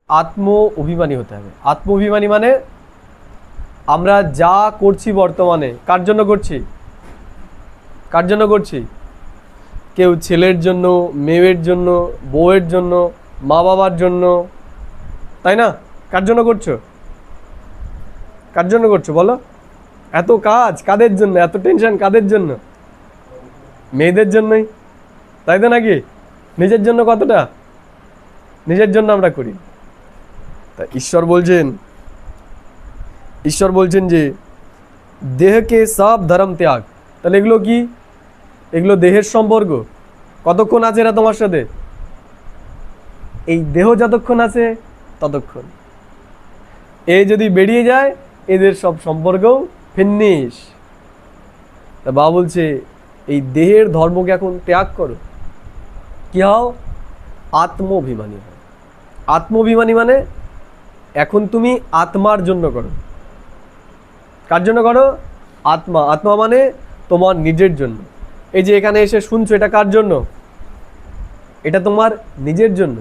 আত্ম অভিমানী হতে হবে। আত্ম অভিমানী মানে আমরা যা করছি বর্তমানে কার জন্য করছি? কার জন্য করছি? কেউ ছেলের জন্য, মেয়ের জন্য, বউয়ের জন্য, মা বাবার জন্য, তাই না? কার জন্য করছো? কার জন্য করছো বলো? এত কাজ কাদের জন্য? এত টেনশন কাদের জন্য? মেয়েদের জন্যই, তাই তো নাকি? নিজের জন্য কতটা? নিজের জন্য আমরা করি। তা ঈশ্বর বলছেন যে দেহকে সব ধর্ম ত্যাগ। তাহলে এগুলো কি? এগুলো দেহের সম্পর্ক। কতক্ষণ আছে এরা তোমার সাথে? এই দেহ যতক্ষণ আছে ততক্ষণ। এ যদি বেরিয়ে যায় এদের সব সম্পর্কও ফিনিশ। তা বাবা বলছে এই দেহের ধর্মকে এখন ত্যাগ করো। কি হও? আত্মঅভিমানী হও। আত্মঅভিমানী মানে এখন তুমি আত্মার জন্য করো। কার জন্য করো? আত্মা। আত্মা মানে তোমার নিজের জন্য। এই যে এখানে এসে শুনছো, এটা কার জন্য? এটা তোমার নিজের জন্য।